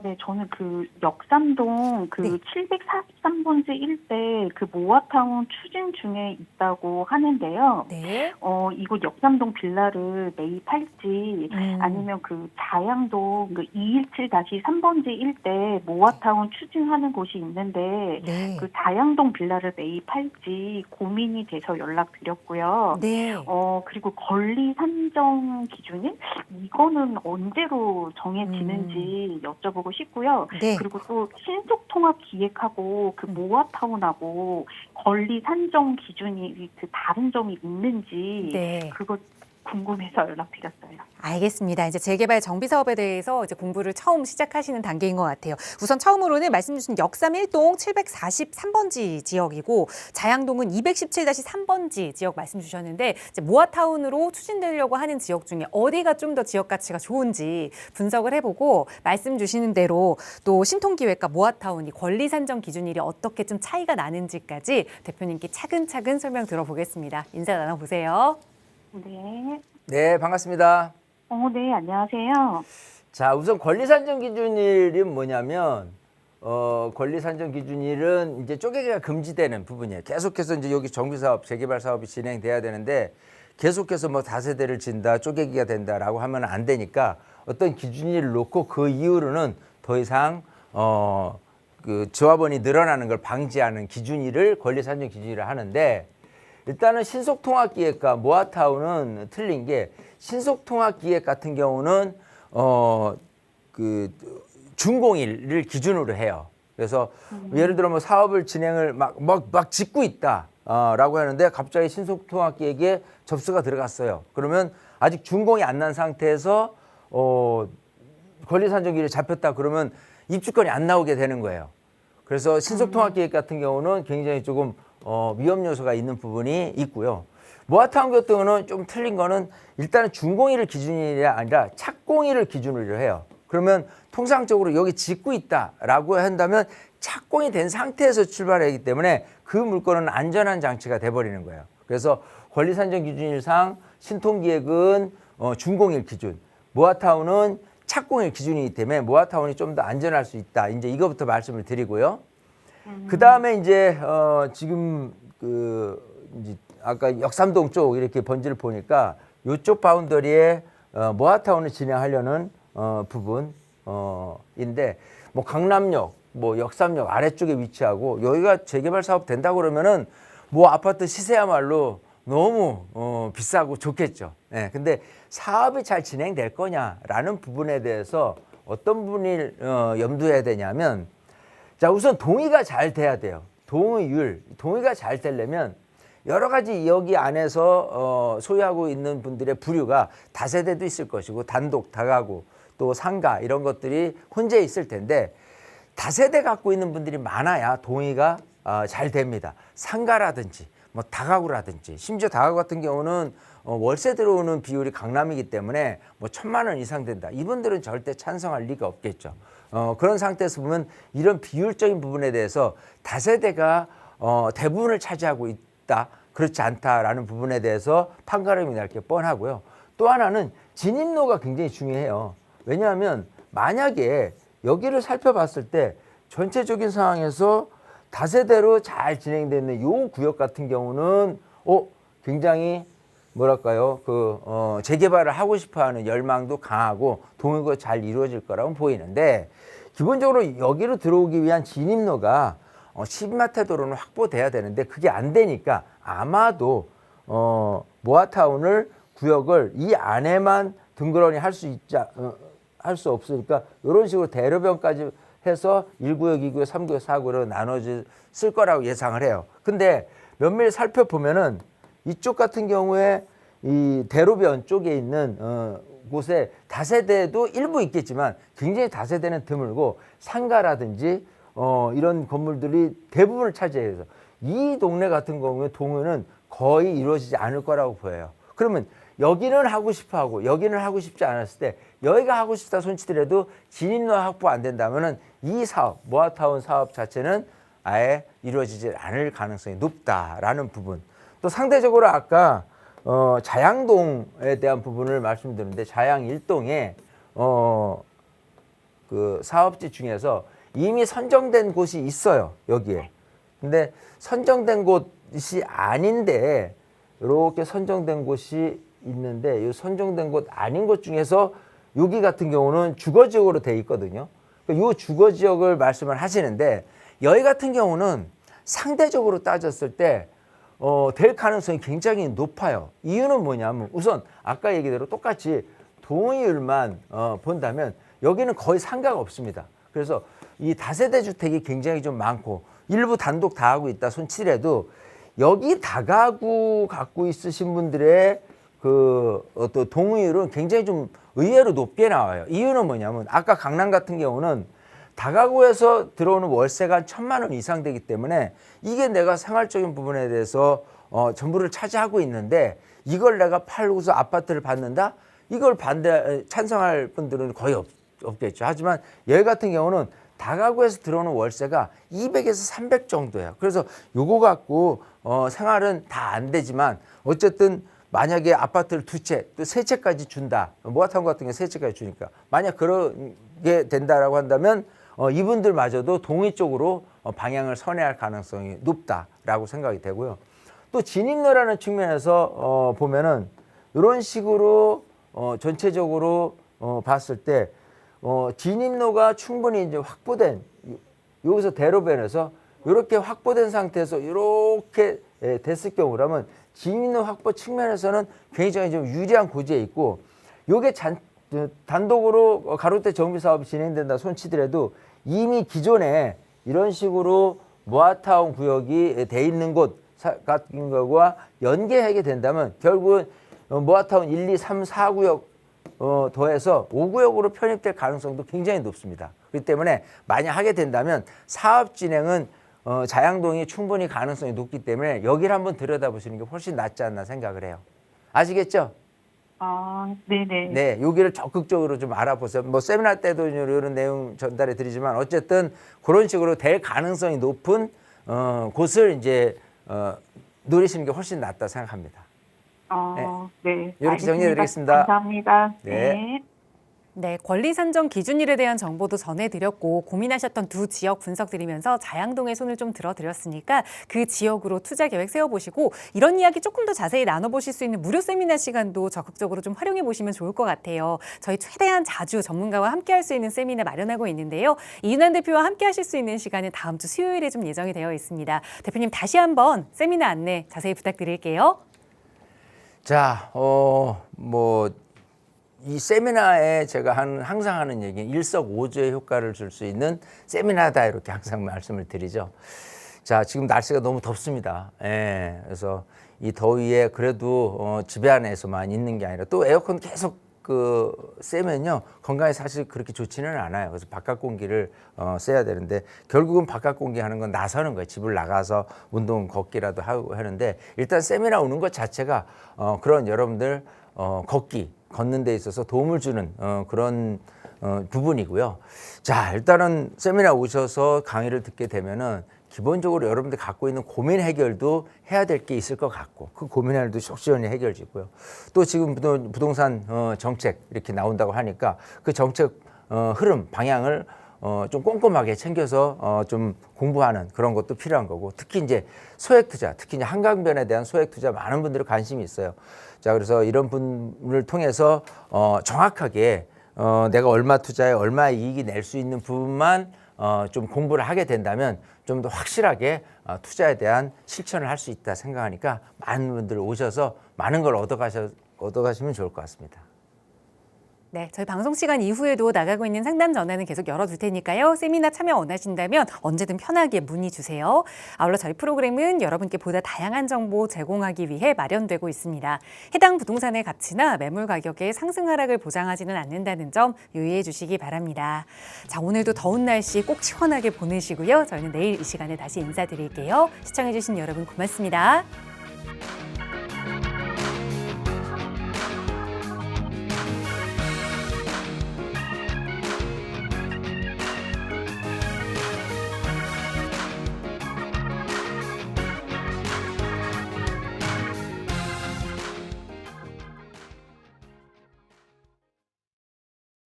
네, 저는 그 역삼동 그 네. 743번지 일대 그 모아타운 추진 중에 있다고 하는데요. 네. 이곳 역삼동 빌라를 매입할지 아니면 그 자양동 그 217-3번지 일대 모아타운 추진하는 곳이 있는데 네. 그 자양동 빌라를 매입할지 고민이 돼서 연락드렸고요. 네. 그리고 권리 산정 기준이 이거는 언제로 정해지는지 여쭤보고 싶고요. 네. 그리고 또 신속통합 기획하고 그 모아타운하고 권리 산정 기준이 그 다른 점이 있는지 네. 그거 궁금해서 연락드렸어요. 알겠습니다. 이제 재개발 정비 사업에 대해서 이제 공부를 처음 시작하시는 단계인 것 같아요. 우선 처음으로는 말씀 주신 역삼 1동 743번지 지역이고 자양동은 217-3번지 지역 말씀 주셨는데 이제 모아타운으로 추진되려고 하는 지역 중에 어디가 좀 더 지역 가치가 좋은지 분석을 해보고 말씀 주시는 대로 또 신통기획과 모아타운이 권리 산정 기준일이 어떻게 좀 차이가 나는지까지 대표님께 차근차근 설명 들어보겠습니다. 인사 나눠보세요. 네. 네, 반갑습니다. 네, 안녕하세요. 자, 우선 권리 산정 기준일은 뭐냐면 권리 산정 기준일은 이제 쪼개기가 금지되는 부분이에요. 계속해서 이제 여기 정비 사업, 재개발 사업이 진행돼야 되는데 계속해서 뭐 다세대를 진다, 쪼개기가 된다라고 하면 안 되니까 어떤 기준일을 놓고 그 이후로는 더 이상 그 조합원이 늘어나는 걸 방지하는 기준일을 권리 산정 기준일을 하는데 일단은 신속통합기획과 모아타운은 틀린 게 신속통합기획 같은 경우는 그 준공일을 기준으로 해요. 그래서 예를 들어 뭐 사업을 진행을 막 짓고 있다라고 하는데 갑자기 신속통합기획에 접수가 들어갔어요. 그러면 아직 준공이 안 난 상태에서 권리산정기일이 잡혔다 그러면 입주권이 안 나오게 되는 거예요. 그래서 신속통합기획 같은 경우는 굉장히 조금 위험 요소가 있는 부분이 있고요. 모아타운 같은 경우는 좀 틀린 거는 일단은 준공일을 기준이 아니라 착공일을 기준으로 해요. 그러면 통상적으로 여기 짓고 있다라고 한다면 착공이 된 상태에서 출발하기 때문에 그 물건은 안전한 장치가 돼버리는 거예요. 그래서 권리산정 기준일상 신통기획은 준공일 기준, 모아타운은 착공일 기준이기 때문에 모아타운이 좀 더 안전할 수 있다. 이제 이거부터 말씀을 드리고요. 그 다음에 이제 지금 이제 아까 역삼동 쪽 이렇게 번지를 보니까 이쪽 바운더리에 모아타운을 진행하려는 부분인데 뭐 강남역, 뭐 역삼역 아래쪽에 위치하고 여기가 재개발 사업 된다고 그러면은 뭐 아파트 시세야말로 너무 비싸고 좋겠죠. 네, 근데 사업이 잘 진행될 거냐라는 부분에 대해서 어떤 부분을 염두해야 되냐면 자, 우선 동의가 잘 돼야 돼요. 동의가 잘 되려면 여러 가지 여기 안에서 소유하고 있는 분들의 부류가 다세대도 있을 것이고 단독, 다가구, 또 상가 이런 것들이 혼재 있을 텐데 다세대 갖고 있는 분들이 많아야 동의가 잘 됩니다. 상가라든지 뭐 다가구라든지 심지어 다가구 같은 경우는 월세 들어오는 비율이 강남이기 때문에 뭐 1,000만 원 이상 된다. 이분들은 절대 찬성할 리가 없겠죠. 그런 상태에서 보면 이런 비율적인 부분에 대해서 다세대가 대부분을 차지하고 있다. 그렇지 않다라는 부분에 대해서 판가름이 날 게 뻔하고요. 또 하나는 진입로가 굉장히 중요해요. 왜냐하면 만약에 여기를 살펴봤을 때 전체적인 상황에서 다세대로 잘 진행되는 이 구역 같은 경우는 굉장히 뭐랄까요 재개발을 하고 싶어하는 열망도 강하고 동의가 잘 이루어질 거라고 보이는데 기본적으로 여기로 들어오기 위한 진입로가 신마태도로는 확보돼야 되는데 그게 안 되니까 아마도 모아타운을 구역을 이 안에만 덩그러니 할 수 없으니까 이런 식으로 대로변까지 해서 1구역, 2구역, 3구역, 4구역으로 나눠졌을 거라고 예상을 해요. 근데 면밀히 살펴보면은 이쪽 같은 경우에 이 대로변 쪽에 있는 곳에 다세대도 일부 있겠지만 굉장히 다세대는 드물고 상가라든지 이런 건물들이 대부분을 차지해서 이 동네 같은 경우에 동의는 거의 이루어지지 않을 거라고 보여요. 그러면 여기는 하고 싶어 하고 여기는 하고 싶지 않았을 때 여기가 하고 싶다 손치더라도 진입로 확보 안 된다면은 이 사업, 모아타운 사업 자체는 아예 이루어지지 않을 가능성이 높다라는 부분. 또 상대적으로 아까 자양동에 대한 부분을 말씀드렸는데 자양 1동에 그 사업지 중에서 이미 선정된 곳이 있어요. 여기에. 근데 선정된 곳이 아닌데 이렇게 선정된 곳이 있는데 이 선정된 곳 아닌 곳 중에서 여기 같은 경우는 주거지역으로 돼 있거든요. 이 주거지역을 말씀을 하시는데 여기 같은 경우는 상대적으로 따졌을 때 될 가능성이 굉장히 높아요. 이유는 뭐냐면 우선 아까 얘기대로 똑같이 동의율만 본다면 여기는 거의 상가가 없습니다. 그래서 이 다세대 주택이 굉장히 좀 많고 일부 단독 다 하고 있다 손치더라도 여기 다가구 갖고 있으신 분들의 그 어떤 동의율은 굉장히 좀 의외로 높게 나와요. 이유는 뭐냐면 아까 강남 같은 경우는 다가구에서 들어오는 월세가 1,000만 원 이상 되기 때문에 이게 내가 생활적인 부분에 대해서 전부를 차지하고 있는데 이걸 내가 팔고서 아파트를 받는다? 이걸 찬성할 분들은 거의 없겠죠. 하지만 여기 같은 경우는 다가구에서 들어오는 월세가 200에서 300 정도예요. 그래서 요거 갖고 생활은 다 안 되지만 어쨌든 만약에 아파트를 2채, 또 3채까지 준다. 모아타운 같은 경우 3채까지 주니까. 만약 그러게 된다라고 한다면 이분들마저도 동의 쪽으로 방향을 선회할 가능성이 높다라고 생각이 되고요. 또 진입로라는 측면에서 보면은 이런 식으로 전체적으로 봤을 때 진입로가 충분히 이제 확보된 여기서 대로변에서 이렇게 확보된 상태에서 이렇게 됐을 경우라면 진입로 확보 측면에서는 굉장히 좀 유리한 고지에 있고 요게 단독으로 가로대 정비 사업이 진행된다 손치더라도 이미 기존에 이런 식으로 모아타운 구역이 돼 있는 곳 같은 거와 연계하게 된다면 결국은 모아타운 1, 2, 3, 4구역 더해서 5구역으로 편입될 가능성도 굉장히 높습니다. 그렇기 때문에 만약 하게 된다면 사업 진행은 자양동이 충분히 가능성이 높기 때문에 여기를 한번 들여다보시는 게 훨씬 낫지 않나 생각을 해요. 아시겠죠? 아, 네네. 네, 여기를 적극적으로 좀 알아보세요. 뭐 세미나 때도 이런 내용 전달해 드리지만 어쨌든 그런 식으로 될 가능성이 높은 곳을 이제 노리시는 게 훨씬 낫다 생각합니다. 네. 이렇게 정리해 드리겠습니다. 감사합니다. 네. 네, 권리 산정 기준일에 대한 정보도 전해드렸고 고민하셨던 두 지역 분석드리면서 자양동에 손을 좀 들어드렸으니까 그 지역으로 투자 계획 세워보시고 이런 이야기 조금 더 자세히 나눠보실 수 있는 무료 세미나 시간도 적극적으로 좀 활용해 보시면 좋을 것 같아요. 저희 최대한 자주 전문가와 함께할 수 있는 세미나 마련하고 있는데요. 이윤환 대표와 함께하실 수 있는 시간은 다음 주 수요일에 좀 예정이 되어 있습니다. 대표님 다시 한번 세미나 안내 자세히 부탁드릴게요. 자, 이 세미나에 제가 항상 하는 얘기는 일석오조의 효과를 줄 수 있는 세미나다 이렇게 항상 말씀을 드리죠. 자, 지금 날씨가 너무 덥습니다. 예, 그래서 이 더위에 그래도 집에 안에서만 있는 게 아니라 또 에어컨 계속 쐬면요 건강에 사실 그렇게 좋지는 않아요. 그래서 바깥 공기를 쐬야 되는데 결국은 바깥 공기 하는 건 나서는 거예요. 집을 나가서 운동 걷기라도 하고 하는데 일단 세미나 오는 것 자체가 그런 여러분들 걷는 데 있어서 도움을 주는 그런 부분이고요. 자, 일단은 세미나 오셔서 강의를 듣게 되면은 기본적으로 여러분들 갖고 있는 고민 해결도 해야 될 게 있을 것 같고 그 고민 해결도 속시원히 해결지고요. 또 지금 부동산 정책 이렇게 나온다고 하니까 그 정책 흐름 방향을 좀 꼼꼼하게 챙겨서 좀 공부하는 그런 것도 필요한 거고 특히 이제 소액 투자, 특히 이제 한강변에 대한 소액 투자 많은 분들이 관심이 있어요. 자, 그래서 이런 분을 통해서 정확하게 내가 얼마 투자에 얼마 이익이 낼 수 있는 부분만 좀 공부를 하게 된다면 좀 더 확실하게 투자에 대한 실천을 할 수 있다 생각하니까 많은 분들 오셔서 많은 걸 얻어가시면 좋을 것 같습니다. 네, 저희 방송 시간 이후에도 나가고 있는 상담 전화는 계속 열어둘 테니까요. 세미나 참여 원하신다면 언제든 편하게 문의 주세요. 아울러 저희 프로그램은 여러분께 보다 다양한 정보 제공하기 위해 마련되고 있습니다. 해당 부동산의 가치나 매물 가격의 상승 하락을 보장하지는 않는다는 점 유의해 주시기 바랍니다. 자, 오늘도 더운 날씨 꼭 시원하게 보내시고요. 저희는 내일 이 시간에 다시 인사드릴게요. 시청해 주신 여러분 고맙습니다.